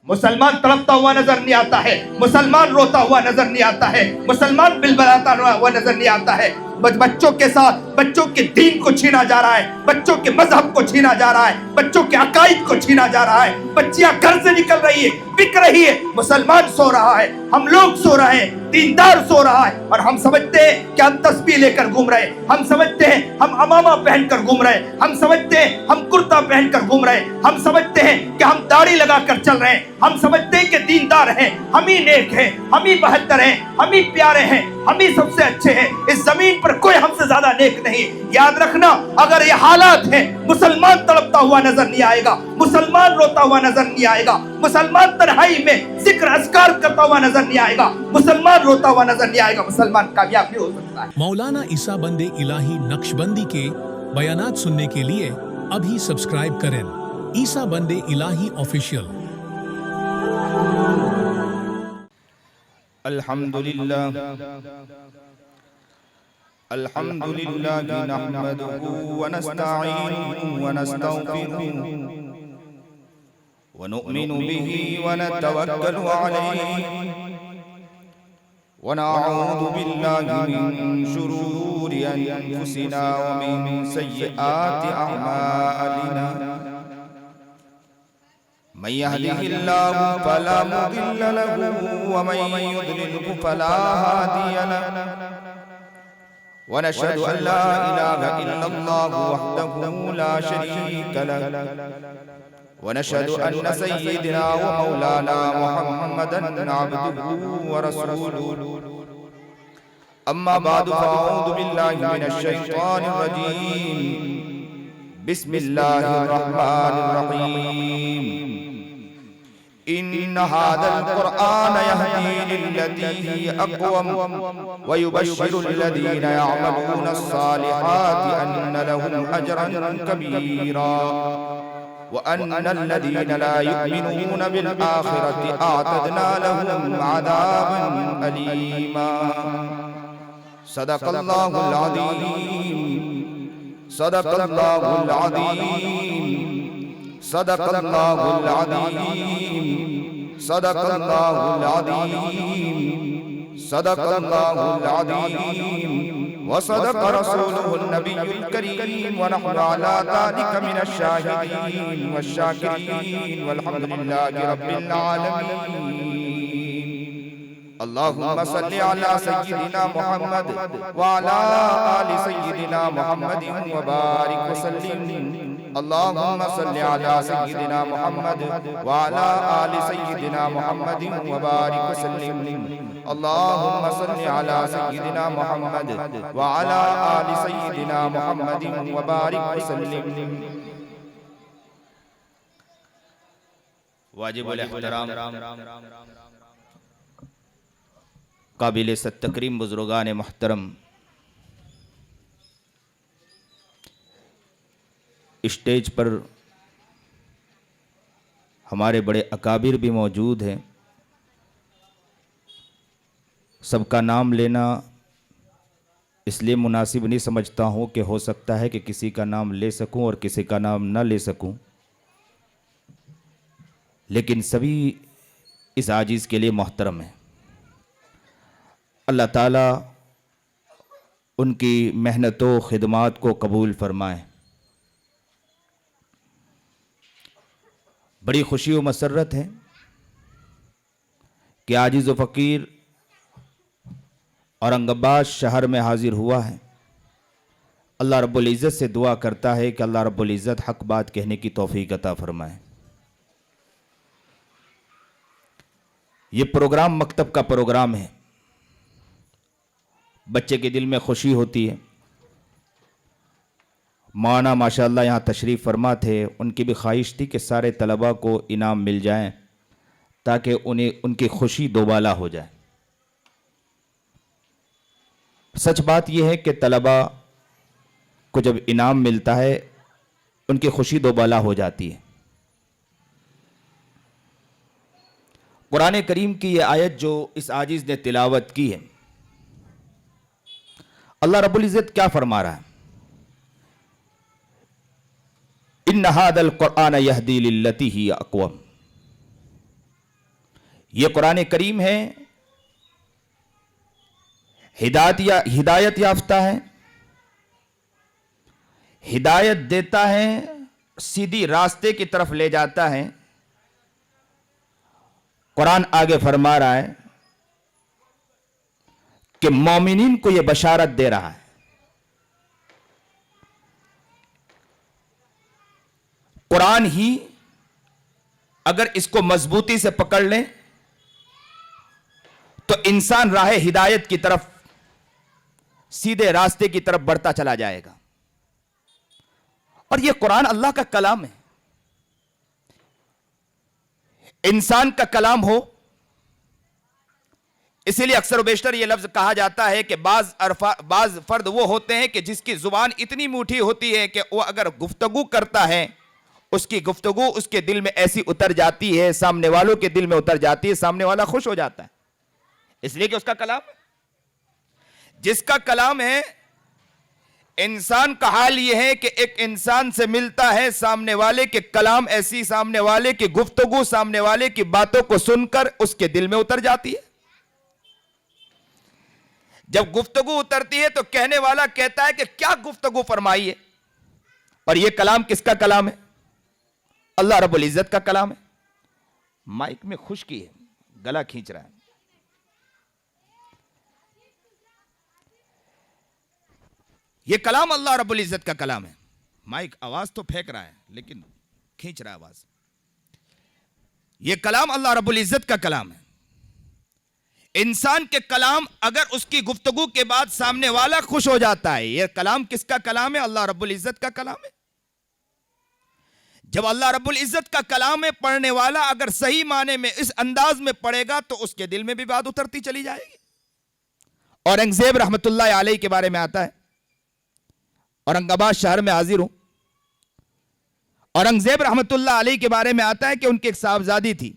مسلمان تڑپتا ہوا نظر نہیں آتا ہے، مسلمان روتا ہوا نظر نہیں آتا ہے، مسلمان بلبلاتا ہوا نظر نہیں آتا ہے۔ بچوں کے ساتھ بچوں کے دین کو چھینا جا رہا ہے، بچوں کے مذہب کو چھینا جا رہا ہے، بچوں کے عقائد کو چھینا جا رہا ہے، بچیاں گھر سے نکل رہی ہے، بک رہی ہے، مسلمان سو رہا ہے، ہم لوگ سو رہے ہیں، دیندار سو رہا ہے، اور ہم سمجھتے ہیں کہ ہم تسبیح لے کر گھوم رہے ہیں، ہم سمجھتے ہیں ہم امامہ پہن کر گھوم رہے ہیں، ہم سمجھتے ہیں ہم کرتا پہن کر گھوم رہے ہیں، ہم سمجھتے ہیں کہ ہم داڑھی لگا کر چل رہے ہیں، ہم سمجھتے ہیں کہ دیندار ہیں، ہم ہی نیک ہیں، ہم ہی بہتر ہیں، ہم ہی پیارے ہیں، ہم ہی سب سے اچھے ہیں، اس زمین پر کوئی ہم سے زیادہ نیک نہیں۔ یاد رکھنا، اگر یہ حالات ہیں، مسلمان تڑپتا ہوا نظر نہیں آئے گا، مسلمان روتا ہوا نظر نہیں آئے گا، مسلمان تنہائی میں ذکر اذکار کرتا ہوا نظر نہیں آئے گا، مسلمان روتا ہوا نظر نہیں آئے گا، مسلمان کامیاب نہیں ہو سکتا ہے۔ مولانا عیسیٰ بند الہی نقشبندی کے بیانات سننے کے لیے ابھی سبسکرائب کریں عیسیٰ بند الہی آفیشیل۔ الحمدللہ نحمده ونستعینه ونستغفره ونؤمن به ونتوکل علیہ ونعوذ باللہ من شرور انفسنا ومن سیئات اعمالنا من يهده الله فلا مضل له ومن يضلل فلا هادي له ونشهد أن لا إله إلا الله وحده لا شريك له ونشهد أن سيدنا ومولانا محمدا عبده ورسوله أما بعد فأعوذ بالله من الشيطان الرجيم بسم الله الرحمن الرحيم إن هذا القرآن يهدي للتي هي أقوم ويبشر الذين يعملون الصالحات أن لهم أجرا كبيرا وأن الذين لا يؤمنون بالآخرة أعتدنا لهم عذابا أليما صدق الله العظيم صدق الله العظيم صدق الله العظيم صدق الله العظيم صدق الله العظيم وصدق رسوله النبي الكريم ونحن على ذلك من الشاهدين والشاكرين والحمد لله رب العالمين اللهم صل على سيدنا محمد وعلى آل سيدنا محمد وبارك وسلم اللهم صل على سيدنا محمد وعلى آل سيدنا محمد وبارك وسلم اللهم صل على سيدنا محمد وعلى آل سيدنا محمد وبارك وسلم۔ واجب الاحترام قابل تکریم بزرگان محترم، اسٹیج پر ہمارے بڑے اکابر بھی موجود ہیں، سب کا نام لینا اس لیے مناسب نہیں سمجھتا ہوں کہ ہو سکتا ہے کہ کسی کا نام لے سکوں اور کسی کا نام نہ لے سکوں، لیکن سبھی اس عاجز کے لیے محترم ہیں۔ اللہ تعالیٰ ان کی محنت و خدمات کو قبول فرمائے۔ بڑی خوشی و مسرت ہے کہ عاجز و فقیر اورنگ آباد شہر میں حاضر ہوا ہے۔ اللہ رب العزت سے دعا کرتا ہے کہ اللہ رب العزت حق بات کہنے کی توفیق عطا فرمائے۔ یہ پروگرام مکتب کا پروگرام ہے، بچے کے دل میں خوشی ہوتی ہے۔ مولانا ماشاءاللہ یہاں تشریف فرما تھے، ان کی بھی خواہش تھی کہ سارے طلباء کو انعام مل جائیں تاکہ انہیں ان کی خوشی دوبالا ہو جائے۔ سچ بات یہ ہے کہ طلباء کو جب انعام ملتا ہے ان کی خوشی دوبالا ہو جاتی ہے۔ قرآن کریم کی یہ آیت جو اس عاجز نے تلاوت کی ہے، اللہ رب العزت کیا فرما رہا ہے؟ ان ھذا القرآن یہدی للتی ہی اقوم۔ یہ قرآن کریم ہے، ہدایت یافتہ ہے، ہدایت دیتا ہے، سیدھی راستے کی طرف لے جاتا ہے۔ قرآن آگے فرما رہا ہے کہ مومنین کو یہ بشارت دے رہا ہے۔ قرآن ہی اگر اس کو مضبوطی سے پکڑ لیں تو انسان راہ ہدایت کی طرف، سیدھے راستے کی طرف بڑھتا چلا جائے گا۔ اور یہ قرآن اللہ کا کلام ہے، انسان کا کلام ہو، اسی لیے اکثر و بیشتر یہ لفظ کہا جاتا ہے کہ بعض فرد وہ ہوتے ہیں کہ جس کی زبان اتنی میٹھی ہوتی ہے کہ وہ اگر گفتگو کرتا ہے، اس کی گفتگو اس کے دل میں ایسی اتر جاتی ہے، سامنے والوں کے دل میں اتر جاتی ہے، سامنے والا خوش ہو جاتا ہے، اس لیے کہ اس کا کلام ہے۔ جس کا کلام ہے، انسان کا حال یہ ہے کہ ایک انسان سے ملتا ہے، سامنے والے کے کلام ایسی، سامنے والے کی گفتگو، سامنے والے کی باتوں کو سن کر اس کے دل میں اتر جاتی ہے۔ جب گفتگو اترتی ہے تو کہنے والا کہتا ہے کہ کیا گفتگو فرمائی ہے، اور یہ کلام کس کا کلام ہے؟ اللہ رب العزت کا کلام ہے۔ مائک میں خشکی ہے، گلا کھینچ رہا ہے۔ یہ کلام اللہ رب العزت کا کلام ہے۔ مائک آواز تو پھینک رہا ہے لیکن کھینچ رہا ہے آواز۔ یہ کلام اللہ رب العزت کا کلام ہے۔ انسان کے کلام اگر اس کی گفتگو کے بعد سامنے والا خوش ہو جاتا ہے، یہ کلام کس کا کلام ہے؟ اللہ رب العزت کا کلام ہے۔ جب اللہ رب العزت کا کلام ہے، پڑھنے والا اگر صحیح معنی میں اس انداز میں پڑھے گا تو اس کے دل میں بھی بات اترتی چلی جائے گی۔ اورنگزیب رحمت اللہ علیہ کے بارے میں آتا ہے، اورنگ آباد شہر میں حاضر ہوں۔ اورنگزیب رحمت اللہ علیہ کے بارے میں آتا ہے کہ ان کی ایک صاحبزادی تھی،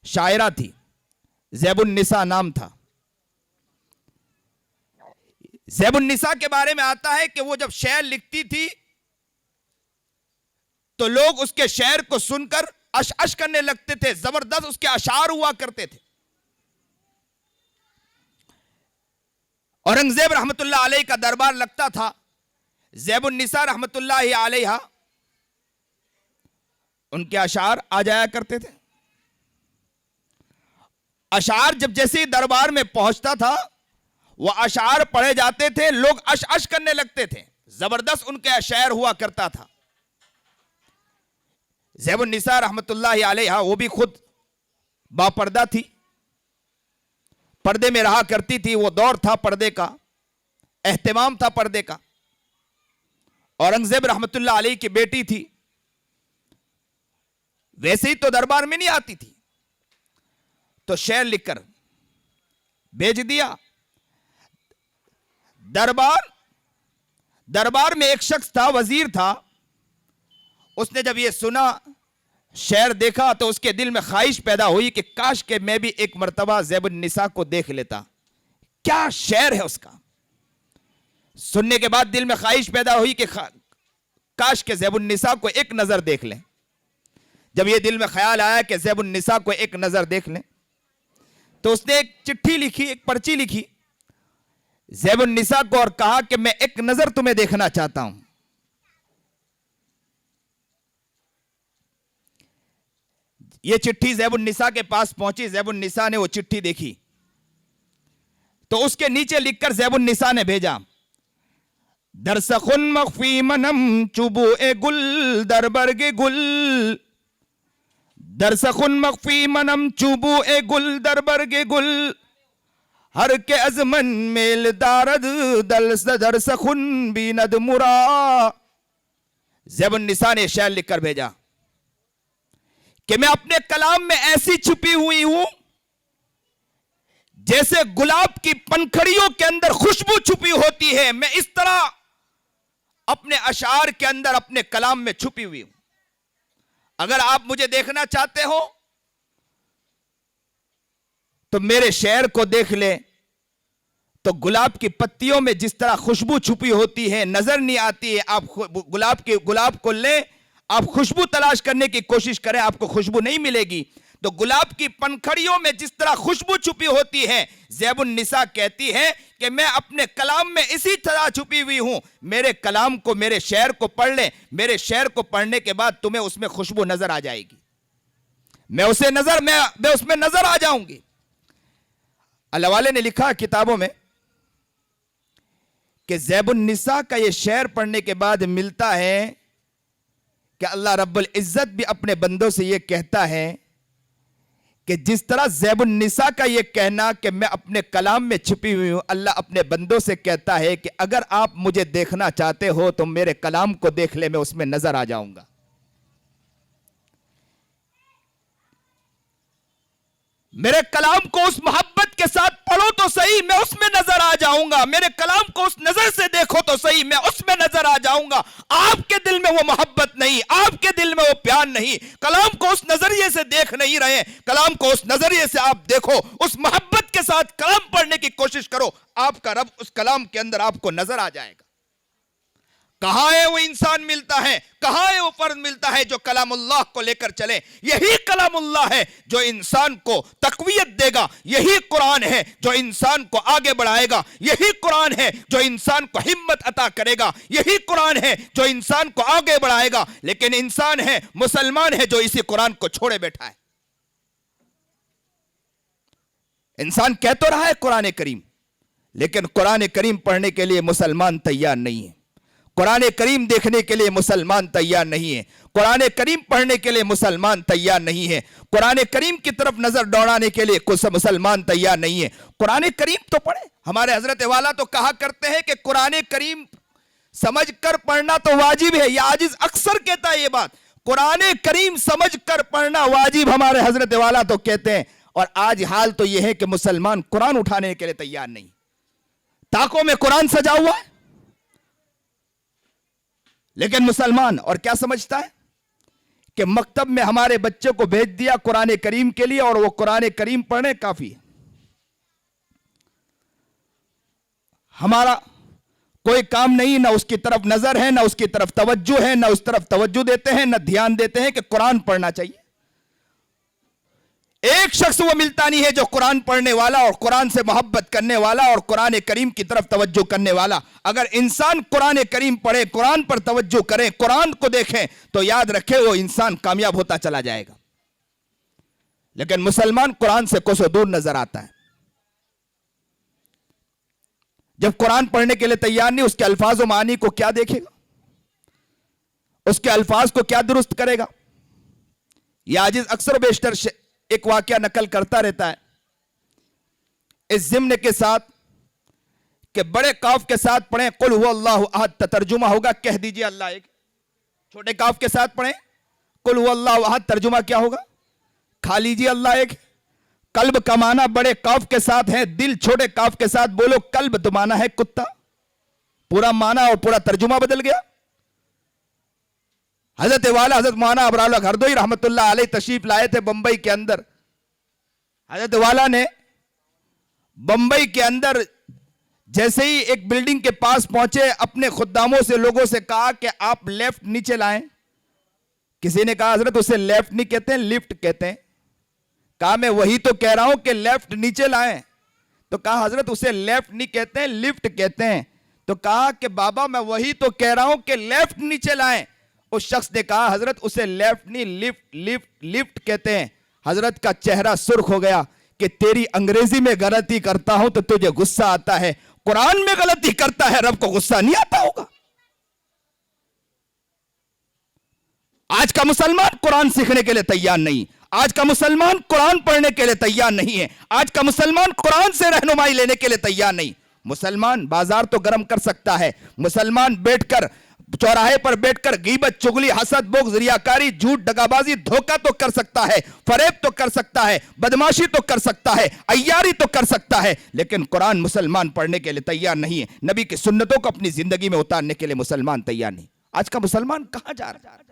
شاعرہ تھی، زیب النساء نام تھا۔ زیب النساء کے بارے میں آتا ہے کہ وہ جب شعر لکھتی تھی تو لوگ اس کے شعر کو سن کر اش کرنے لگتے تھے، زبردست اس کے اشعار ہوا کرتے تھے۔ اورنگزیب رحمت اللہ علیہ کا دربار لگتا تھا، زیب النساء رحمت اللہ علیہ ان کے اشعار آ جایا کرتے تھے۔ اشعار جب جیسے دربار میں پہنچتا تھا، وہ اشعار پڑھے جاتے تھے، لوگ اش کرنے لگتے تھے، زبردست ان کے شعر ہوا کرتا تھا۔ زیب النساء رحمت اللہ علیہ وہ بھی خود باپردہ تھی، پردے میں رہا کرتی تھی، وہ دور تھا پردے کا، اہتمام تھا پردے کا۔ اورنگزیب رحمت اللہ علیہ کی بیٹی تھی، ویسے ہی تو دربار میں نہیں آتی تھی، تو شعر لکھ کر بھیج دیا۔ دربار میں ایک شخص تھا، وزیر تھا، اس نے جب یہ سنا، شعر دیکھا تو اس کے دل میں خواہش پیدا ہوئی کہ کاش کہ میں بھی ایک مرتبہ زیب النساء کو دیکھ لیتا، کیا شعر ہے اس کا۔ سننے کے بعد دل میں خواہش پیدا ہوئی کہ کاش کہ زیب النساء کو ایک نظر دیکھ لیں۔ جب یہ دل میں خیال آیا کہ زیب النساء کو ایک نظر دیکھ لیں تو اس نے ایک چٹھی لکھی، ایک پرچی لکھی زیب النساء کو، اور کہا کہ میں ایک نظر تمہیں دیکھنا چاہتا ہوں۔ یہ چٹھی زیب النساء کے پاس پہنچی، زیب النساء نے وہ چٹھی دیکھی تو اس کے نیچے لکھ کر زیب النساء نے بھیجا، در سخن مخفی منم چوبو اے گل در برگ گل، در سخن مخفی منم چوبو اے گل در برگ گل، ہر کے ازمن میل دارد دل در سخن بیند مرا۔ زیب النساء نے شعر لکھ کر بھیجا کہ میں اپنے کلام میں ایسی چھپی ہوئی ہوں جیسے گلاب کی پنکھڑیوں کے اندر خوشبو چھپی ہوتی ہے، میں اس طرح اپنے اشعار کے اندر اپنے کلام میں چھپی ہوئی ہوں۔ اگر آپ مجھے دیکھنا چاہتے ہو تو میرے شعر کو دیکھ لیں، تو گلاب کی پتیوں میں جس طرح خوشبو چھپی ہوتی ہے، نظر نہیں آتی ہے، آپ گلاب کو لیں، آپ خوشبو تلاش کرنے کی کوشش کریں، آپ کو خوشبو نہیں ملے گی۔ تو گلاب کی پنکھڑیوں میں جس طرح خوشبو چھپی ہوتی ہے، زیب النساء کہتی ہے کہ میں اپنے کلام میں اسی طرح چھپی ہوئی ہوں. میرے کلام کو، میرے شعر کو پڑھ لیں، میرے شعر کو پڑھنے کے بعد تمہیں اس میں خوشبو نظر آ جائے گی، میں اس میں نظر آ جاؤں گی. اللہ والے نے لکھا کتابوں میں کہ زیب النساء کا یہ شعر پڑھنے کے بعد ملتا ہے کہ اللہ رب العزت بھی اپنے بندوں سے یہ کہتا ہے کہ جس طرح زیب النساء کا یہ کہنا کہ میں اپنے کلام میں چھپی ہوئی ہوں، اللہ اپنے بندوں سے کہتا ہے کہ اگر آپ مجھے دیکھنا چاہتے ہو تو میرے کلام کو دیکھ لے، میں اس میں نظر آ جاؤں گا. میرے کلام کو اس محبت کے ساتھ پڑھو تو صحیح، میں اس میں نظر آ جاؤں گا. میرے کلام کو اس نظر سے دیکھو تو صحیح، میں اس میں نظر آ جاؤں گا. آپ کے دل میں وہ محبت نہیں، آپ کے دل میں وہ پیار نہیں، کلام کو اس نظریے سے دیکھ نہیں رہے. کلام کو اس نظریے سے آپ دیکھو، اس محبت کے ساتھ کلام پڑھنے کی کوشش کرو، آپ کا رب اس کلام کے اندر آپ کو نظر آ جائے گا. کہاں ہے وہ انسان ملتا ہے، کہاں ہے وہ فرد ملتا ہے جو کلام اللہ کو لے کر چلے؟ یہی کلام اللہ ہے جو انسان کو تقویت دے گا، یہی قرآن ہے جو انسان کو آگے بڑھائے گا، یہی قرآن ہے جو انسان کو ہمت عطا کرے گا، یہی قرآن ہے جو انسان کو آگے بڑھائے گا. لیکن انسان ہے، مسلمان ہے جو اسی قرآن کو چھوڑے بیٹھا ہے. انسان کہہ تو رہا ہے قرآن کریم، لیکن قرآن کریم پڑھنے کے لیے مسلمان تیار نہیں ہے، قرآن کریم دیکھنے کے لیے مسلمان تیار نہیں ہے، قرآن کریم پڑھنے کے لیے مسلمان تیار نہیں ہے، قرآن کریم کی طرف نظر دوڑانے کے لیے مسلمان تیار نہیں ہے. قرآن کریم تو پڑھے. ہمارے حضرت والا تو کہا کرتے ہیں کہ قرآن کریم سمجھ کر پڑھنا تو واجب ہے. یہ عاجز اکثر کہتا ہے یہ بات، قرآن کریم سمجھ کر پڑھنا واجب ہمارے حضرت والا تو کہتے ہیں. اور آج حال تو یہ ہے کہ مسلمان قرآن اٹھانے کے لیے تیار نہیں. تاکوں میں قرآن سجا ہوا ہے، لیکن مسلمان اور کیا سمجھتا ہے کہ مکتب میں ہمارے بچے کو بھیج دیا قرآن کریم کے لیے اور وہ قرآن کریم پڑھنے کافی ہے. ہمارا کوئی کام نہیں، نہ اس کی طرف نظر ہے، نہ اس کی طرف توجہ ہے، نہ اس طرف توجہ دیتے ہیں، نہ دھیان دیتے ہیں کہ قرآن پڑھنا چاہیے. ایک شخص وہ ملتا نہیں ہے جو قرآن پڑھنے والا اور قرآن سے محبت کرنے والا اور قرآن کریم کی طرف توجہ کرنے والا. اگر انسان قرآن کریم پڑھے، قرآن پر توجہ کرے، قرآن کو دیکھے تو یاد رکھے وہ انسان کامیاب ہوتا چلا جائے گا. لیکن مسلمان قرآن سے کوسوں دور نظر آتا ہے. جب قرآن پڑھنے کے لیے تیار نہیں، اس کے الفاظ و معانی کو کیا دیکھے گا، اس کے الفاظ کو کیا درست کرے گا. یہ عاجز اکثر و بیشتر ایک واقعہ نقل کرتا رہتا ہے اس ضمن کے ساتھ کہ بڑے کاف کے ساتھ پڑھیں قل هو اللہ احد، ترجمہ ہوگا کہہ دیجئے اللہ ایک. چھوٹے کاف کے ساتھ پڑھیں قل هو اللہ احد، ترجمہ کیا ہوگا؟ کھا لیجئے اللہ ایک. قلب کا معنی بڑے کاف کے ساتھ ہے، دل چھوٹے کاف کے ساتھ بولو. قلب تو معنی ہے کتا. پورا معنی اور پورا ترجمہ بدل گیا. حضرت والا حضرت مولانا ابرار گھردوئی رحمت اللہ علیہ تشریف لائے تھے بمبئی کے اندر. حضرت والا نے بمبئی کے اندر جیسے ہی ایک بلڈنگ کے پاس پہنچے، اپنے خداموں سے لوگوں سے کہا کہ آپ لیفٹ نیچے لائیں. کسی نے کہا حضرت اسے لیفٹ نہیں کہتے ہیں، لفٹ کہتے ہیں. کہا میں وہی تو کہہ رہا ہوں کہ لیفٹ نیچے لائیں. تو کہا حضرت اسے لیفٹ نہیں کہتے ہیں، لفٹ کہتے ہیں. تو کہا کہ بابا میں وہی تو کہہ رہا ہوں کہ لیفٹ نیچے لائیں. اس شخص نے کہا حضرت اسے لیفٹ نہیں لفٹ لفٹ لفٹ کہتے ہیں. حضرت کا چہرہ سرخ ہو گیا کہ تیری انگریزی میں غلطی کرتا ہوں تو تجھے غصہ آتا ہے، قرآن میں غلطی کرتا ہے رب کو غصہ نہیں آتا ہوگا. آج کا مسلمان قرآن سیکھنے کے لیے تیار نہیں، آج کا مسلمان قرآن پڑھنے کے لیے تیار نہیں ہے، آج کا مسلمان قرآن سے رہنمائی لینے کے لیے تیار نہیں. مسلمان بازار تو گرم کر سکتا ہے، مسلمان بیٹھ کر چوراہے پر بیٹھ کر غیبت، چغلی، حسد، بغض، ریاکاری، جھوٹ، دغابازی، دھوکہ تو کر سکتا ہے، فریب تو کر سکتا ہے، بدماشی تو کر سکتا ہے، عیاری تو کر سکتا ہے، لیکن قرآن مسلمان پڑھنے کے لیے تیار نہیں ہے. نبی کی سنتوں کو اپنی زندگی میں اتارنے کے لیے مسلمان تیار نہیں. آج کا مسلمان کہاں جا رہا ہے؟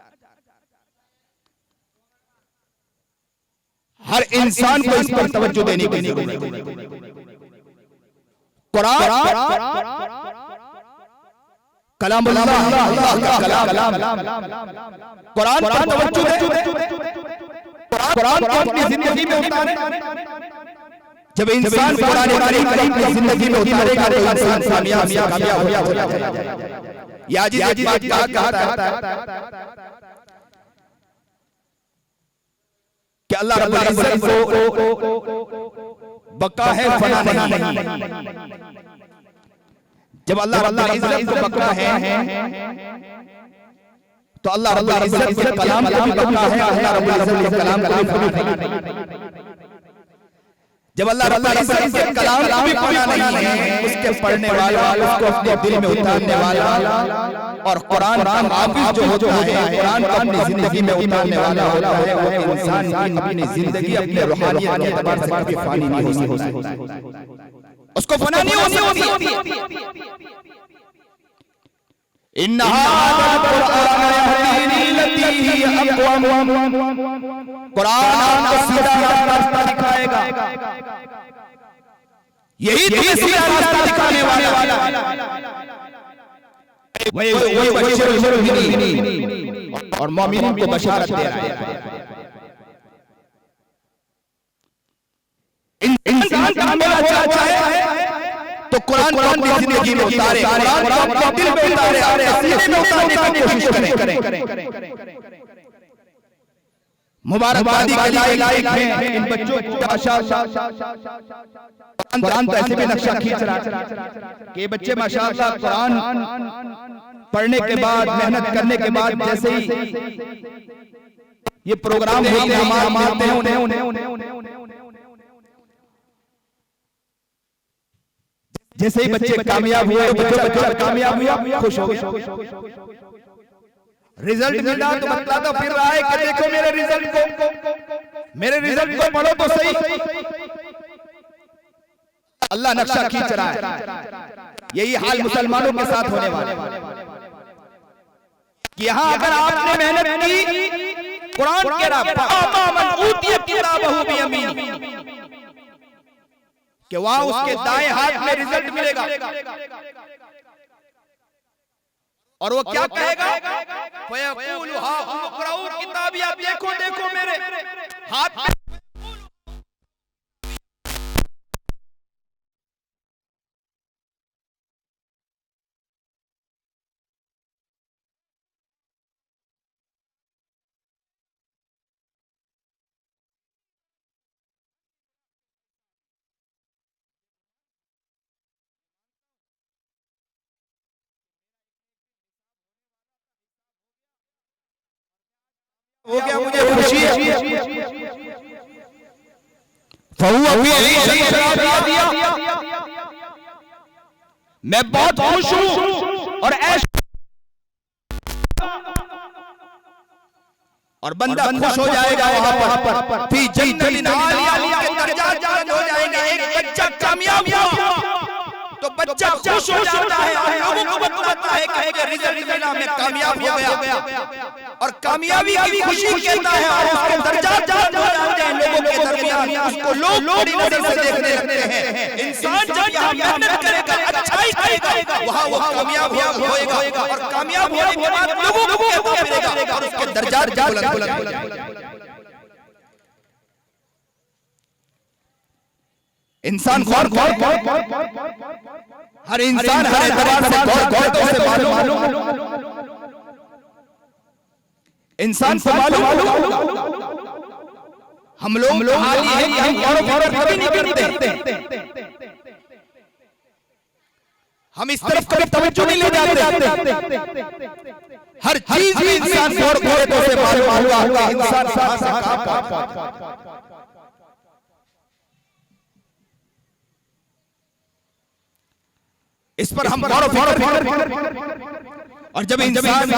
ہر انسان کو اس پر توجہ دینی کی ضرورت ہے. قرآن کلام اللہ کا کلام، قرآن پر توجہ دے، قرآن قرآن کو اپنی زندگی میں اتارے. جب انسان قرآن کریم کو اپنی زندگی میں اتارے گا تو انسان کامیاب ہو جائے گا. یہ عاجز ایک بات کہتا ہے کہ اللہ رب العزت کو بقا ہے فنا نہیں. جب اللہ رب العزت کو بقا ہے تو اللہ رب العزت کے کلام کا بھی بقا ہے. اللہ رب العزت کے کلام کا بھی فنا نہیں. جب اللہ رب العزت کے کلام کا بھی فنا نہیں ہے، اس کے پڑھنے والا، اس کو اپنے دل میں اتارنے والا اور قرآن حافظ جو ہوتا ہے، قرآن کو اپنی زندگی میں اتارنے والا ہوتا ہے، وہ انسان کی اپنی زندگی اپنے روحانیت کے اعتبار سے کبھی فانی نہیں ہو سکتی. اس کو فنا نہیں ہو سکتی. ان هذا القرآن يهدي للتي هي اقوم. قرآن آپ کو سیدھا راستہ دکھائے گا. یہی تمہیں سیدھا راستہ دکھانے والا وہی بشیر المؤمنین اور مومنین کو بشارت دے رہا ہے. انسان کامیاب ہونا چاہے تو قرآن کو اپنی زندگی میں اتارے، قرآن کو اپنے دل میں اتارے، سینے میں اتارنے کی کوشش کریں. مبارکبادی کے لائق ہیں ان بچوں کو. قرآن تو ایسے بھی نقشہ کھینچ رہا ہے کہ یہ بچے ماشاءاللہ قرآن پڑھنے کے بعد، محنت کرنے کے بعد، جیسے ہی یہ پروگرام ہوتے ہیں ہم آتے ہیں انہیں جیسے ہی بچے کامیاب ہوئے، بچہ کامیاب ہوا خوش ہو گئے. ریزلٹ ملا تو بتلاتا پھر رہا ہے کہ دیکھو میرے ریزلٹ کو پڑھو تو صحیح. اللہ نقشہ کھینچ رہا ہے. یہی حال مسلمانوں کے ساتھ ہونے والا ہے کہ یہاں اگر آپ نے محنت کی قرآن کہہ رہا من اوتی کتابہ بیمینہ کہ وہاں اس کے دائیں ہاتھ میں ریزلٹ ملے گا اور وہ کیا کہے گا فَيَقُولُ هَا اقْرَؤُوا کتابیہ دیکھو میرے ہاتھ میں. ہو گیا مجھے خوشی ہے. فَهُوَ فِي عِيشَةٍ رَاضِيَةٍ میں بہت خوش ہوں اور عیش اور بندہ خوش ہو جائے گا وہاں پر فی جنت عالیہ کے درجات بلند ہو جائیں گے. ایک بچہ کامیاب ہوا تو بچہ خوش ہو جاتا ہے اور لوگوں کو بتلاتا ہے کہ رزلٹ ملا میں کامیاب ہو گیا اور کامیابی کی خوشی کہتا ہے اور اس کے درجات بلند ہو جاتے ہیں لوگوں کے درمیان. اس کو لوگ بڑی نظر سے دیکھنے لگتے ہیں. انسان جب یہاں محنت کرے گا، اچھائی کرے گا، وہاں وہ کامیاب ہوئے گا اور کامیاب ہونے کے بعد لوگوں کو کہتا پھرے گا اور اس کے درجات بلند ہو جائیں گے. انسان ہر انسان ہر اعتبار سے سے معلوم انسان سے معلوم ہم لوگ حال یہ ہے کہ ہم غور کبھی نہیں کرتے. ہم اس طرف کبھی توجہ نہیں لے جاتے. ہر چیز میں انسان غور سے معلوم ہوگا انسان اس پر ہم غور و فکر اور جب انسان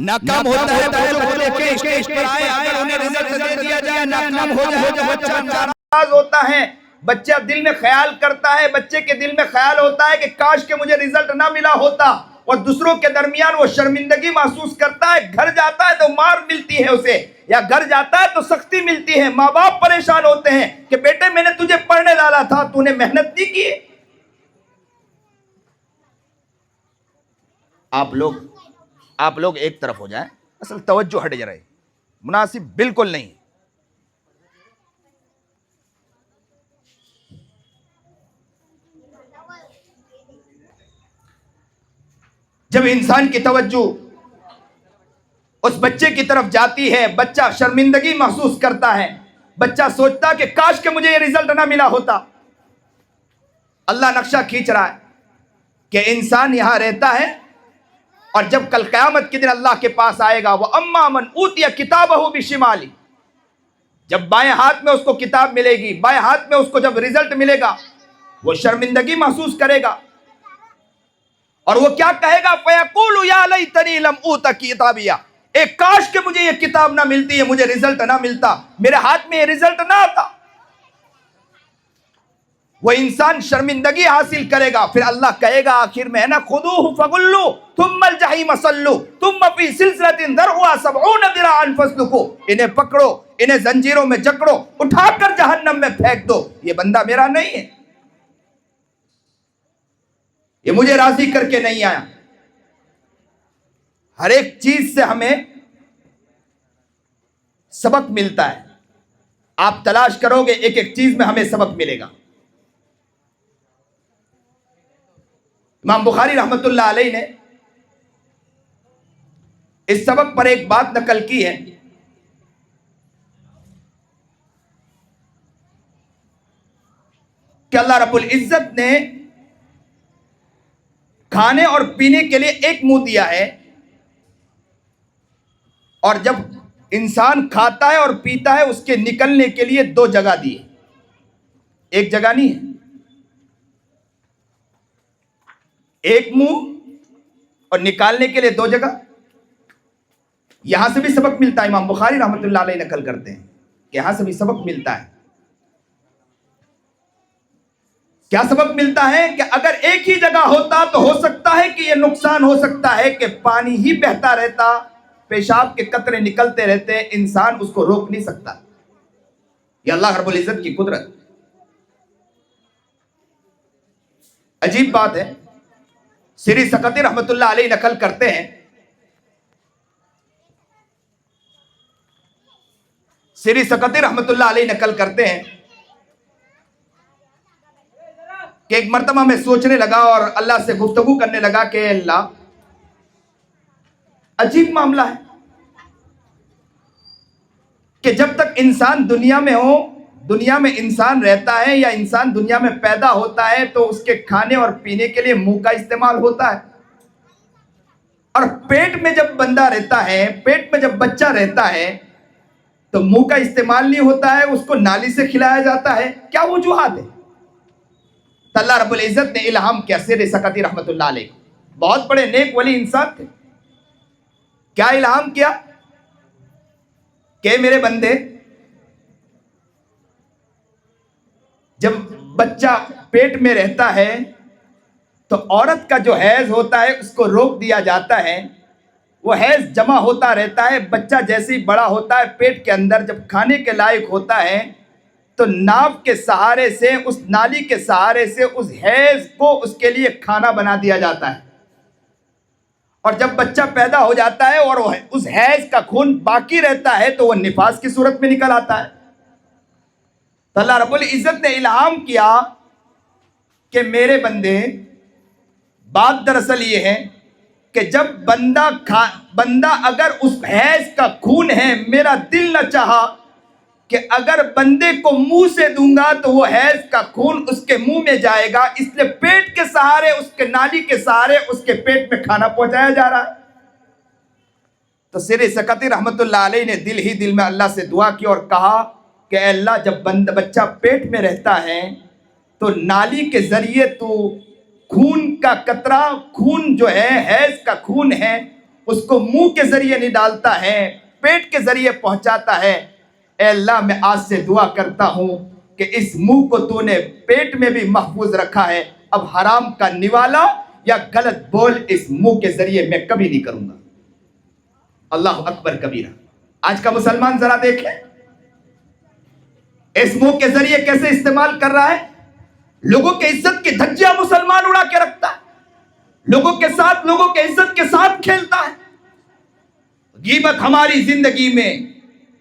ناکام ہوتا ہے تو جو بولے کہ اس پر آئے انہیں رزلٹ دے دیا جائے، ناکام ہو جائے بچہ ناراض ہوتا ہے. بچہ دل میں خیال کرتا ہے، بچے کے دل میں خیال ہوتا ہے کہ کاش کہ مجھے رزلٹ نہ ملا ہوتا اور دوسروں کے درمیان وہ شرمندگی محسوس کرتا ہے. گھر جاتا ہے تو مار ملتی ہے اسے یا گھر جاتا ہے تو سختی ملتی ہے. ماں باپ پریشان ہوتے ہیں کہ بیٹے میں نے تجھے پڑھنے ڈالا تھا، تو نے محنت نہیں کی. آپ لوگ ایک طرف ہو جائیں، اصل توجہ ہٹ جا رہے. مناسب بالکل نہیں. جب انسان کی توجہ اس بچے کی طرف جاتی ہے، بچہ شرمندگی محسوس کرتا ہے، بچہ سوچتا کہ کاش کہ مجھے یہ رزلٹ نہ ملا ہوتا. اللہ نقشہ کھینچ رہا ہے کہ انسان یہاں رہتا ہے، اور جب کل قیامت کے دن اللہ کے پاس آئے گا، وَأَمَّا مَنْ أُوتِيَ كِتَابَهُ بِشِمَالِهِ، جب بائیں ہاتھ میں اس کو کتاب ملے گی، بائیں ہاتھ میں اس کو جب رزلٹ ملے گا، وہ شرمندگی محسوس کرے گا، اور وہ کیا کہے گا؟ فَيَقُولُ يَا لَيْتَنِي لَمْ أُوتَ كِتَابِيَهْ، ایک کاش کہ مجھے یہ کتاب نہ ملتی ہے، مجھے رزلٹ نہ ملتا، میرے ہاتھ میں یہ رزلٹ نہ آتا. وہ انسان شرمندگی حاصل کرے گا. پھر اللہ کہے گا آخر میں نا، خُذُوهُ فَغُلُّوهُ ثُمَّ الْجَحِيمَ صَلُّوهُ ثُمَّ فِي سِلْسِلَةٍ ذَرْعُهَا 70 ذِرَاعًا فَاسْلُكُوهُ، انہیں پکڑو، انہیں زنجیروں میں جکڑو، اٹھا کر جہنم میں پھینک دو. یہ بندہ میرا نہیں ہے، یہ مجھے راضی کر کے نہیں آیا. ہر ایک چیز سے ہمیں سبق ملتا ہے. آپ تلاش کرو گے ایک ایک چیز میں ہمیں سبق ملے گا. امام بخاری رحمت اللہ علیہ نے اس سبق پر ایک بات نقل کی ہے کہ اللہ رب العزت نے کھانے اور پینے کے لیے ایک منہ دیا ہے، اور جب انسان کھاتا ہے اور پیتا ہے اس کے نکلنے کے لیے دو جگہ دی ہے، ایک جگہ نہیں ہے. ایک منہ اور نکالنے کے لیے دو جگہ. یہاں سے بھی سبق ملتا ہے. امام بخاری رحمت اللہ علیہ نقل کرتے ہیں کہ یہاں سے بھی سبق ملتا ہے. کیا سبق ملتا ہے؟ کہ اگر ایک ہی جگہ ہوتا تو ہو سکتا ہے کہ یہ نقصان ہو سکتا ہے کہ پانی ہی بہتا رہتا، پیشاب کے قطرے نکلتے رہتے، انسان اس کو روک نہیں سکتا. یہ اللہ رب العزت کی قدرت. عجیب بات ہے. سری سقطی رحمت اللہ علیہ نقل کرتے ہیں، سری سقطی رحمت اللہ علیہ نقل کرتے ہیں کہ ایک مرتبہ میں سوچنے لگا اور اللہ سے گفتگو کرنے لگا کہ اے اللہ، عجیب معاملہ ہے کہ جب تک انسان دنیا میں ہو، دنیا میں انسان رہتا ہے یا انسان دنیا میں پیدا ہوتا ہے تو اس کے کھانے اور پینے کے لیے منہ کا استعمال ہوتا ہے، اور پیٹ میں جب بندہ رہتا ہے، پیٹ میں جب بچہ رہتا ہے تو منہ کا استعمال نہیں ہوتا ہے، اس کو نالی سے کھلایا جاتا ہے. کیا وجوہات ہے؟ تو اللہ رب العزت نے الہام کیا سری سقطی رحمت اللہ علیہ، بہت بڑے نیک ولی انسان تھے. کیا الہام کیا کہ میرے بندے، جب بچہ پیٹ میں رہتا ہے تو عورت کا جو حیض ہوتا ہے اس کو روک دیا جاتا ہے. وہ حیض جمع ہوتا رہتا ہے. بچہ جیسے ہی بڑا ہوتا ہے پیٹ کے اندر جب کھانے کے لائق ہوتا ہے تو ناف کے سہارے سے، اس نالی کے سہارے سے اس حیض کو اس کے لیے کھانا بنا دیا جاتا ہے. اور جب بچہ پیدا ہو جاتا ہے اور اس حیض کا خون باقی رہتا ہے تو وہ نفاس کی صورت میں نکل آتا ہے. تو اللہ رب العزت نے الہام کیا کہ میرے بندے، بات دراصل یہ ہے کہ جب بندہ اگر اس حیض کا خون ہے، میرا دل نہ چاہا کہ اگر بندے کو منہ سے دوں گا تو وہ حیض کا خون اس کے منہ میں جائے گا، اس لیے پیٹ کے سہارے، اس کے نالی کے سہارے اس کے پیٹ میں کھانا پہنچایا جا رہا ہے. تو سری سقطی رحمت اللہ علیہ نے دل ہی دل میں اللہ سے دعا کی اور کہا کہ اے اللہ، جب بچہ پیٹ میں رہتا ہے تو نالی کے ذریعے تو خون کا قطرہ، خون جو ہے حیض کا خون ہے، اس کو منہ کے ذریعے نہیں ڈالتا ہے، پیٹ کے ذریعے پہنچاتا ہے. اے اللہ، میں آج سے دعا کرتا ہوں کہ اس منہ کو تو نے پیٹ میں بھی محفوظ رکھا ہے، اب حرام کا نوالا یا غلط بول اس منہ کے ذریعے میں کبھی نہیں کروں گا. اللہ اکبر کبیرہ. آج کا مسلمان ذرا دیکھیں اس منہ کے ذریعے کیسے استعمال کر رہا ہے. لوگوں کے عزت کی دھجیاں مسلمان اڑا کے رکھتا ہے، لوگوں کے ساتھ، لوگوں کے عزت کے ساتھ کھیلتا ہے. غیبت ہماری زندگی میں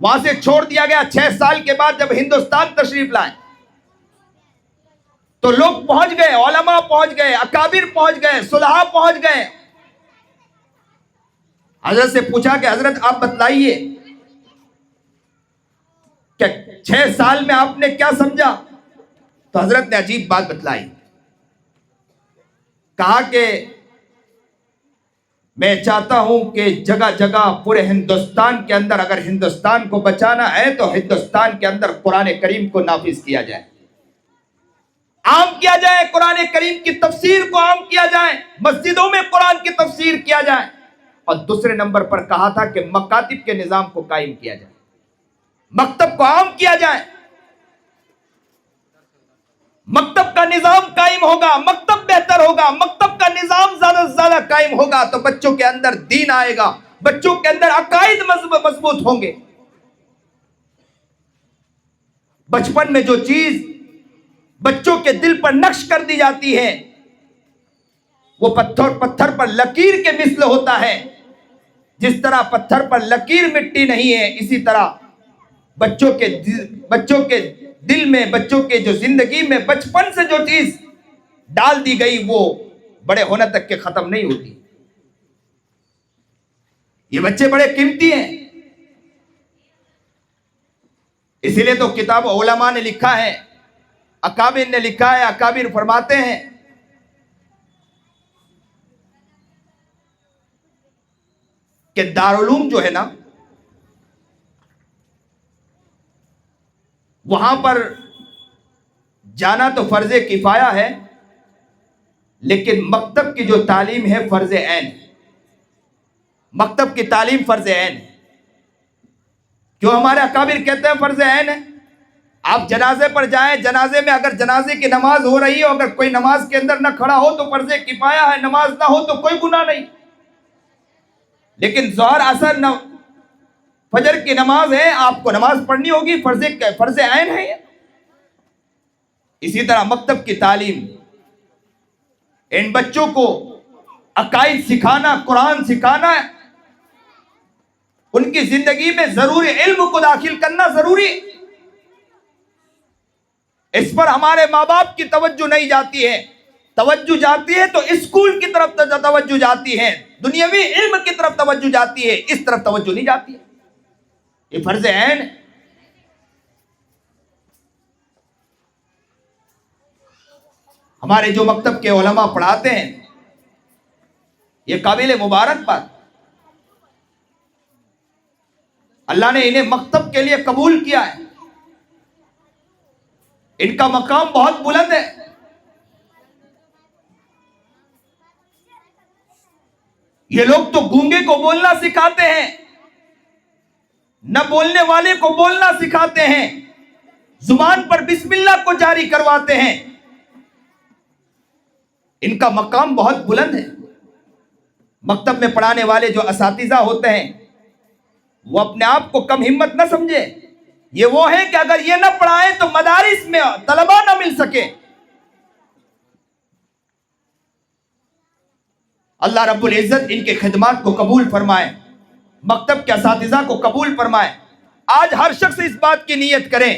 وہاں سے چھوڑ دیا گیا. 6 سال کے بعد جب ہندوستان تشریف لائے تو لوگ پہنچ گئے, علماء پہنچ گئے, اکابر پہنچ گئے, صلحاء پہنچ گئے. حضرت سے پوچھا کہ حضرت آپ بتلائیے کہ 6 سال میں آپ نے کیا سمجھا؟ تو حضرت نے عجیب بات بتلائی. کہا کہ میں چاہتا ہوں کہ جگہ جگہ پورے ہندوستان کے اندر اگر ہندوستان کو بچانا ہے تو ہندوستان کے اندر قرآن کریم کو نافذ کیا جائے, عام کیا جائے. قرآن کریم کی تفسیر کو عام کیا جائے, مسجدوں میں قرآن کی تفسیر کیا جائے. اور دوسرے نمبر پر کہا تھا کہ مکاتب کے نظام کو قائم کیا جائے, مکتب کو عام کیا جائے. مکتب کا نظام قائم ہوگا, مکتب بہتر ہوگا, مکتب کا نظام زیادہ سے زیادہ قائم ہوگا تو بچوں کے اندر دین آئے گا, بچوں کے اندر عقائد مضبوط ہوں گے. بچپن میں جو چیز بچوں کے دل پر نقش کر دی جاتی ہے وہ پتھر پر لکیر کے مثل ہوتا ہے. جس طرح پتھر پر لکیر مٹی نہیں ہے, اسی طرح بچوں کے دل میں, بچوں کے جو زندگی میں بچپن سے جو چیز ڈال دی گئی وہ بڑے ہونے تک کے ختم نہیں ہوتی. یہ بچے بڑے قیمتی ہیں. اسی لیے تو کتاب علماء نے لکھا ہے, اکابر نے لکھا ہے. اکابر فرماتے ہیں کہ دارالعلوم جو ہے نا, وہاں پر جانا تو فرض کفایہ ہے, لیکن مکتب کی جو تعلیم ہے فرض عین ہے. مکتب کی تعلیم فرض عین ہے. کیوں ہمارے اکابر کہتے ہیں فرض عین ہے؟ آپ جنازے پر جائیں, جنازے میں اگر جنازے کی نماز ہو رہی ہو, اگر کوئی نماز کے اندر نہ کھڑا ہو تو فرض کفایہ ہے, نماز نہ ہو تو کوئی گناہ نہیں. لیکن ظہر عصر فجر کی نماز ہے, آپ کو نماز پڑھنی ہوگی, فرض عین ہے. اسی طرح مکتب کی تعلیم, ان بچوں کو عقائد سکھانا, قرآن سکھانا, ان کی زندگی میں ضروری علم کو داخل کرنا ضروری. اس پر ہمارے ماں باپ کی توجہ نہیں جاتی ہے. توجہ جاتی ہے تو اسکول کی طرف توجہ جاتی ہے, دنیاوی علم کی طرف توجہ جاتی ہے, اس طرف توجہ نہیں جاتی ہے. یہ فرض عین ہے. ہمارے جو مکتب کے علماء پڑھاتے ہیں یہ قابل مبارک بات. اللہ نے انہیں مکتب کے لیے قبول کیا ہے, ان کا مقام بہت بلند ہے. یہ لوگ تو گونگے کو بولنا سکھاتے ہیں, نہ بولنے والے کو بولنا سکھاتے ہیں, زبان پر بسم اللہ کو جاری کرواتے ہیں. ان کا مقام بہت بلند ہے. مکتب میں پڑھانے والے جو اساتذہ ہوتے ہیں وہ اپنے آپ کو کم ہمت نہ سمجھے. یہ وہ ہیں کہ اگر یہ نہ پڑھائیں تو مدارس میں طلبہ نہ مل سکے. اللہ رب العزت ان کے خدمات کو قبول فرمائے, مکتب کے اساتذہ کو قبول فرمائے. آج ہر شخص اس بات کی نیت کریں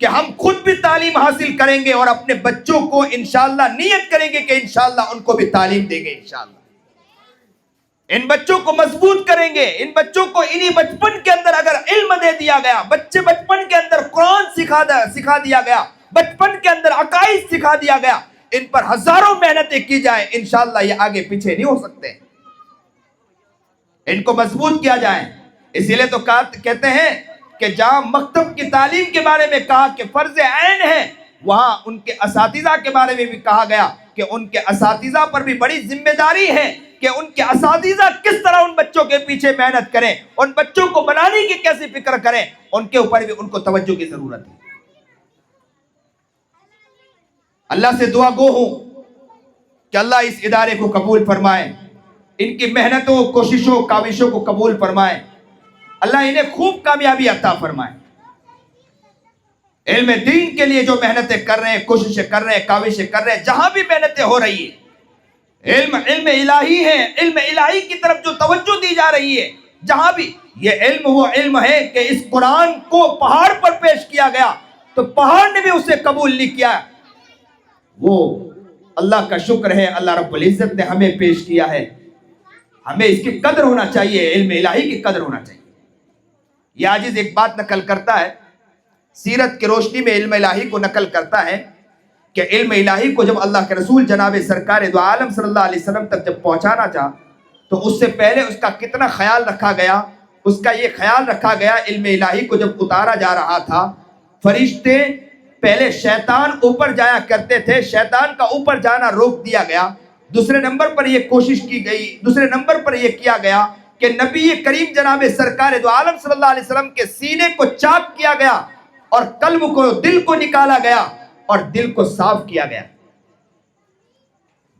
کہ ہم خود بھی تعلیم حاصل کریں گے اور اپنے بچوں کو انشاءاللہ نیت کریں گے کہ انشاءاللہ ان کو بھی تعلیم دیں گے. انشاءاللہ ان بچوں کو مضبوط کریں گے. ان بچوں کو انہی بچپن کے اندر اگر علم دے دیا گیا, بچپن کے اندر قرآن سکھا دیا گیا, بچپن کے اندر عقائد سکھا دیا گیا, ان پر ہزاروں محنتیں کی جائیں, انشاءاللہ یہ آگے پیچھے نہیں ہو سکتے. ان کو مضبوط کیا جائے. اسی لیے تو کہتے ہیں کہ جہاں مکتب کی تعلیم کے بارے میں کہا کہ فرض عین ہے, وہاں ان کے اساتذہ کے بارے میں بھی کہا گیا کہ ان کے اساتذہ پر بھی بڑی ذمہ داری ہے کہ ان کے اساتذہ کس طرح ان بچوں کے پیچھے محنت کریں, ان بچوں کو بنانے کی کیسی فکر کریں. ان کے اوپر بھی ان کو توجہ کی ضرورت ہے. اللہ سے دعا گو ہوں کہ اللہ اس ادارے کو قبول فرمائے, ان کی محنتوں, کوششوں, کاوشوں کو قبول فرمائے. اللہ انہیں خوب کامیابی عطا فرمائے. علم دین کے لیے جو محنتیں کر رہے ہیں, کوششیں کر رہے ہیں, کاوشیں کر رہے ہیں, جہاں بھی محنتیں ہو رہی ہیں, علم الہی ہے, علم الہی کی طرف جو توجہ دی جا رہی ہے, جہاں بھی یہ علم وہ علم ہے کہ اس قرآن کو پہاڑ پر پیش کیا گیا تو پہاڑ نے بھی اسے قبول نہیں کیا. وہ اللہ کا شکر ہے اللہ رب العزت نے ہمیں پیش کیا ہے. ہمیں اس کی قدر ہونا چاہیے, علم الہی کی قدر ہونا چاہیے. یہ عاجز ایک بات نقل کرتا ہے, سیرت کی روشنی میں علم الہی کو نقل کرتا ہے کہ علم الہی کو جب اللہ کے رسول جناب سرکار دو عالم صلی اللہ علیہ وسلم تک جب پہنچانا چاہا تو اس سے پہلے اس کا کتنا خیال رکھا گیا. اس کا یہ خیال رکھا گیا علم الہی کو جب اتارا جا رہا تھا, فرشتے پہلے شیطان اوپر جایا کرتے تھے, شیطان کا اوپر جانا روک دیا گیا. دوسرے نمبر پر یہ کوشش کی گئی, دوسرے نمبر پر یہ کیا گیا کہ نبی کریم جناب سرکار دو عالم صلی اللہ علیہ وسلم کے سینے کو چاک کیا گیا اور قلب کو, دل کو نکالا گیا اور دل کو صاف کیا گیا.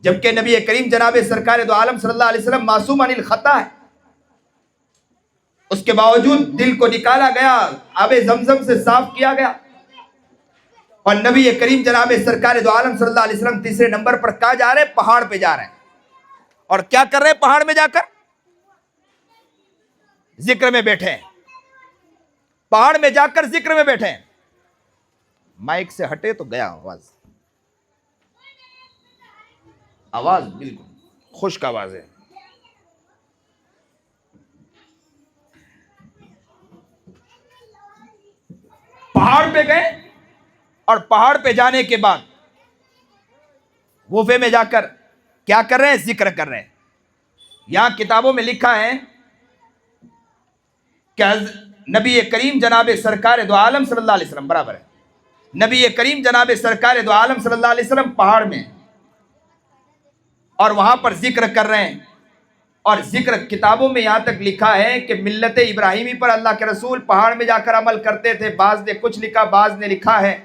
جبکہ نبی کریم جناب سرکار دو عالم صلی اللہ علیہ وسلم معصوم عن الخطا ہے, اس کے باوجود دل کو نکالا گیا, آب زمزم سے صاف کیا گیا. اور نبی کریم جناب سرکار دو عالم صلی اللہ علیہ وسلم تیسرے نمبر پر کہاں جا رہے ہیں؟ پہاڑ پہ جا رہے ہیں. اور کیا کر رہے ہیں پہاڑ میں جا کر؟ ذکر میں بیٹھے ہیں. پہاڑ میں جا کر ذکر میں بیٹھے ہیں. مائک سے ہٹے تو گیا آواز بالکل خشک آواز ہے. پہاڑ پہ گئے اور پہاڑ پہ جانے کے بعد وفے میں جا کر کیا کر رہے ہیں؟ ذکر کر رہے ہیں. یہاں کتابوں میں لکھا ہے کہ نبی کریم جناب سرکار دو عالم صلی اللہ علیہ وسلم برابر ہے, نبی کریم جناب سرکار دو عالم صلی اللہ علیہ وسلم پہاڑ میں اور وہاں پر ذکر کر رہے ہیں. اور ذکر کتابوں میں یہاں تک لکھا ہے کہ ملت ابراہیمی پر اللہ کے رسول پہاڑ میں جا کر عمل کرتے تھے. بعض نے کچھ لکھا, بعض نے لکھا ہے,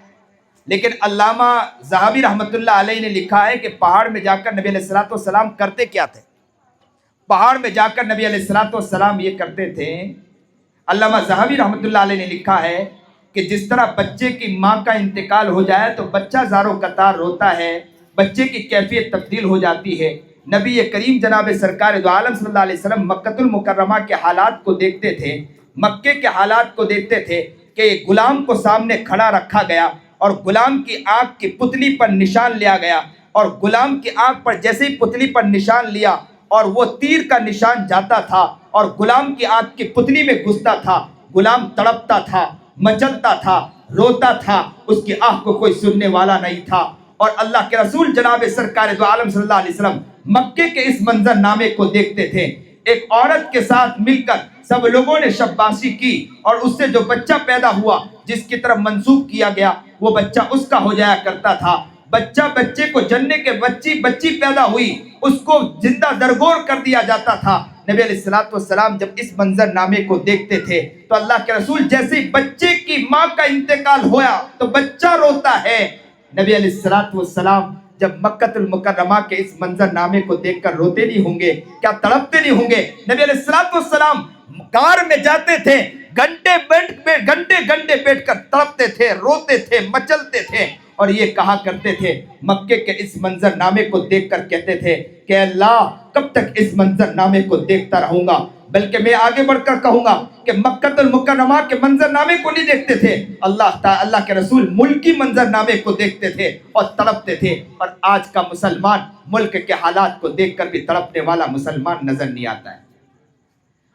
لیکن علامہ ذہبی رحمۃ اللہ علیہ نے لکھا ہے کہ پہاڑ میں جا کر نبی علیہ الصلوۃ والسلام کرتے کیا تھے. پہاڑ میں جا کر نبی علیہ الصلوۃ والسلام یہ کرتے تھے. علامہ ذہبی رحمۃ اللہ علیہ نے لکھا ہے کہ جس طرح بچے کی ماں کا انتقال ہو جائے تو بچہ زاروں قطار روتا ہے, بچے کی کیفیت تبدیل ہو جاتی ہے. نبی کریم جناب سرکار دو عالم صلی اللہ علیہ وسلم مکہ المکرمہ کے حالات کو دیکھتے تھے, مکے کے حالات کو دیکھتے تھے کہ غلام کو سامنے کھڑا رکھا گیا اور غلام کی آنکھ کی پتلی پر نشان لیا گیا, اور غلام کی آنکھ پر جیسے ہی پتلی پر نشان لیا اور وہ تیر کا نشان جاتا تھا اور غلام کی آنکھ کی پتلی میں گھستا تھا, غلام تڑپتا تھا, مچلتا تھا, روتا تھا, اس کی آنکھ کو کوئی سننے والا نہیں تھا. اور اللہ کے رسول جناب سرکار دو عالم صلی اللہ علیہ وسلم مکے کے اس منظر نامے کو دیکھتے تھے. ایک عورت کے ساتھ مل کر سب لوگوں نے شاباشی کی اور اس سے جو بچہ پیدا ہوا جس کی طرف منسوب کیا گیا وہ بچہ اس کا ہو جایا کرتا تھا. بچے کو جننے کے بچی پیدا ہوئی اس کو زندہ درگور کر دیا جاتا تھا. نبی علیہ الصلوۃ والسلام جب اس منظر نامے کو دیکھتے تھے تو اللہ کے رسول جیسے ہی بچے کی ماں کا انتقال ہوا تو بچہ روتا ہے. نبی علیہ الصلوۃ والسلام جب مکہ المکرمہ کے اس منظر نامے کو دیکھ کر روتے نہیں ہوں گے؟ کیا تڑپتے نہیں ہوں گے؟ نبی علیہ الصلوۃ والسلام کار میں جاتے تھے, گھنٹے بیٹھ کر تڑپتے تھے, روتے تھے, مچلتے تھے اور یہ کہا کرتے تھے, مکے کے اس منظر نامے کو دیکھ کر کہتے تھے کہ اللہ کب تک اس منظر نامے کو دیکھتا رہوں گا. بلکہ میں آگے بڑھ کر کہوں گا کہ مکہ المکرمہ کے منظر نامے کو نہیں دیکھتے تھے, اللہ کے رسول ملکی منظر نامے کو دیکھتے تھے اور تڑپتے تھے. اور آج کا مسلمان ملک کے حالات کو دیکھ کر بھی تڑپنے والا مسلمان نظر نہیں آتا ہے.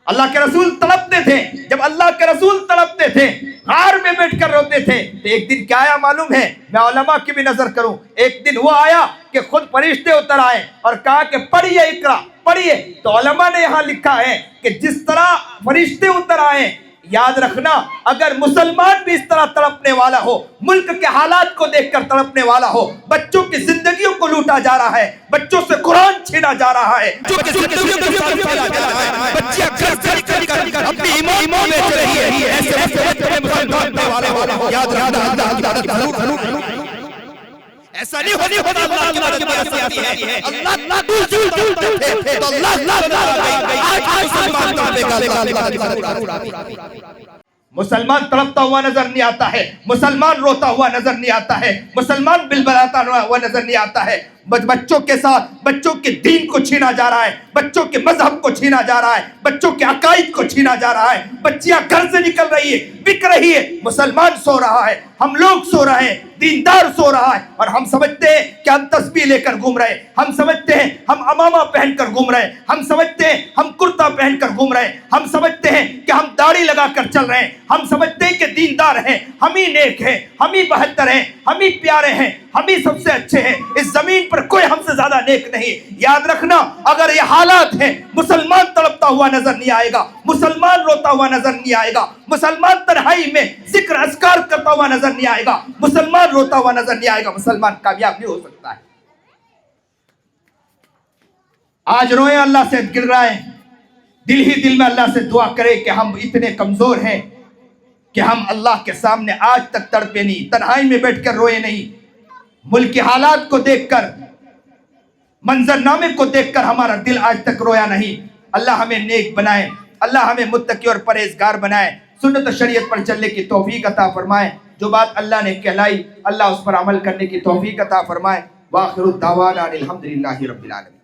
اللہ کے رسول تڑپتے تھے, جب اللہ کے رسول تڑپتے تھے غار میں بیٹھ کر روتے تھے تو ایک دن کیا آیا معلوم ہے؟ میں علماء کی بھی نظر کروں, ایک دن وہ آیا کہ خود فرشتے اتر آئے اور کہا کہ پڑھیے اقرا پڑھیے. تو علماء نے یہاں لکھا ہے کہ جس طرح فرشتے اتر آئے, یاد رکھنا اگر مسلمان بھی اس طرح تڑپنے والا ہو, ملک کے حالات کو دیکھ کر تڑپنے والا ہو, بچوں کی زندگیوں کو لوٹا جا رہا ہے, بچوں سے قرآن چھینا جا رہا ہے, اپنی ایمان بیچ رہی ہے, ایسا نہیں ہوتا. اللہ کی بات آتی ہے, اللہ تو مسلمان تڑپتا ہوا نظر نہیں آتا ہے, مسلمان روتا ہوا نظر نہیں آتا ہے, مسلمان بلبلاتا ہوا نظر نہیں آتا ہے, بچوں کے ساتھ بچوں کے دین کو چھینا جا رہا ہے, بچوں کے مذہب کو چھینا جا رہا ہے, بچوں کے عقائد کو چھینا جا رہا ہے. بچیاں گھر سے نکل رہی ہے, بک رہی ہے, مسلمان سو رہا ہے, ہم لوگ سو رہے ہیں, دیندار سو رہا ہے, اور ہم سمجھتے ہیں کہ ہم تسبیح لے کر گھوم رہے ہیں, ہم سمجھتے ہیں ہم امامہ پہن کر گھوم رہے ہیں, ہم سمجھتے ہیں ہم کرتا پہن کر گھوم رہے ہیں, ہم سمجھتے ہیں کہ ہم داڑھی لگا کر چل رہے ہیں, ہم سمجھتے ہیں کہ دیندار ہیں, ہم ہی نیک ہیں, ہم ہی بہتر ہیں, ہم ہی پیارے ہیں, ہم ہی سب سے اچھے ہیں, اس زمین پر کوئی ہم سے زیادہ نیک نہیں. یاد رکھنا, اگر یہ حالات ہیں, مسلمان تڑپتا ہوا نظر نہیں آئے گا, مسلمان روتا ہوا نظر نہیں آئے گا, مسلمان تنہائی میں ذکر اذکار کرتا ہوا نظر نہیں آئے گا, مسلمان روتا ہوا نظر نہیں آئے گا, مسلمان کامیاب نہیں ہو سکتا ہے. آج روئیں, اللہ سے گر رہے ہیں, دل ہی دل میں اللہ سے دعا کرے کہ ہم اتنے کمزور ہیں کہ ہم اللہ کے سامنے آج تک تڑپے نہیں, تنہائی میں بیٹھ کر روئے نہیں. ملک کے حالات کو دیکھ کر, منظرنامے کو دیکھ کر ہمارا دل آج تک رویا نہیں. اللہ ہمیں نیک بنائے, اللہ ہمیں متقی اور پرہیزگار بنائے, سنت و شریعت پر چلنے کی توفیق عطا فرمائے. جو بات اللہ نے کہلائی اللہ اس پر عمل کرنے کی توفیق عطا فرمائے. وآخر الدعوانا الحمدللہ رب العالمین.